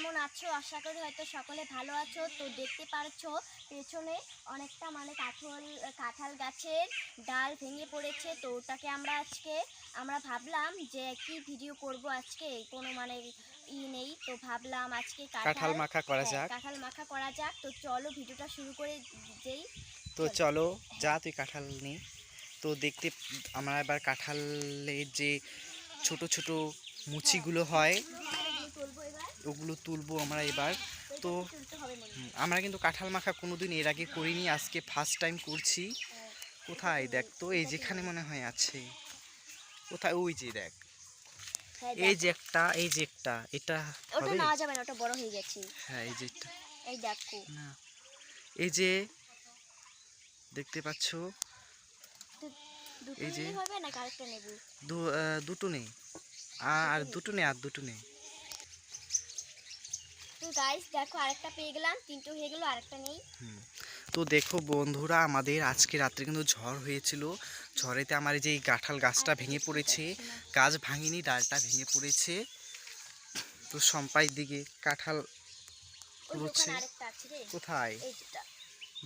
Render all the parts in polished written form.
কেমন আছো? আশা করি হয়তো সকলে ভালো আছো। তো দেখতে পারছো পেছনে অনেকটা কাঁঠাল গাছের ডাল ভেঙে পড়েছে। তো ওটাকে আমরা ভাবলাম যে কি ভিডিও করব আজকে, কোনো নেই। তো ভাবলাম আজকে কাঁঠাল মাখা করা যাক। কাঁঠাল মাখা করা যাক। তো চলো ভিডিওটা শুরু করে যেই। তো চলো যা তুই কাঁঠাল নে। তো দেখতে আমরা এবার কাঁঠালের যে ছোট ছোট মুচিগুলো হয় ওগুলো তুলবো আমরা এবার। তো আমরা কিন্তু কাঁঠাল মাখা কোনোদিন এর আগে করিনি, আজকে ফার্স্ট টাইম করছি। কোথায় দেখ তো, এই যেখানে মনে হয় আছে, কোথায় ওই যে দেখ, এই যে একটা এটা ওটা হবে। নেওয়া যাবে না, ওটা বড় হয়ে গেছে। হ্যাঁ এই যে এটা। এই দেখো না, এই যে দেখতে পাচ্ছ, দুটো এই যে নিলেই হবে না, আরেকটা নেব? দুটো নেই, আর দুটো নেই। তো গাইস দেখো, আরেকটা পেয়ে গেলাম, তিনটে হয়ে গেল, আরেকটা নেই। তো দেখো বন্ধুরা, আমাদের আজকে রাত্রে কিন্তু ঝড় হয়েছিল। ঝড়েতে আমার এই যে এই কাঁঠাল গাছটা ভেঙে পড়েছে, গাছ ভাঙিনি, ডালটা ভেঙে পড়েছে। তো সম্পাই দিকে কাঁঠাল কুড়োচ্ছে। কোথায়?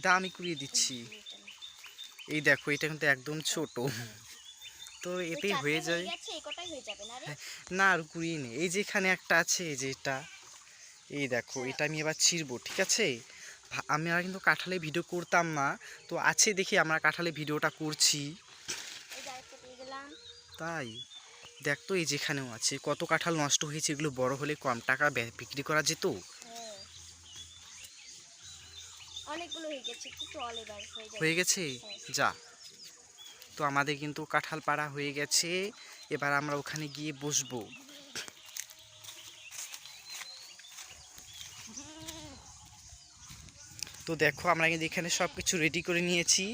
দা আমি কুড়িয়ে দিচ্ছি। এই দেখো, এটা কিন্তু একদম ছোট। তো এতেই হয়ে যায়। না আর কুড়িয়ে নেই, এই যে এখানে একটা আছে, এই যে এটা। এই দেখো, এটা আমি এবার ছিঁড়বো, ঠিক আছে? আমরা কিন্তু কাঁঠালে ভিডিও করতাম না, তো আছে দেখি আমরা কাঁঠালে ভিডিওটা করছি। তাই দেখ তো, এই যেখানেও আছে, কত কাঁঠাল নষ্ট হয়েছে। এগুলো বড় হলে কম টাকা বিক্রি করা যেত। হয়ে গেছে যা। তো আমাদের কিন্তু কাঁঠাল পাড়া হয়ে গেছে, এবার আমরা ওখানে গিয়ে বসবো। তো দেখো, আমরা কিন্তু এখানে সব কিছু রেডি করে নিয়েছি।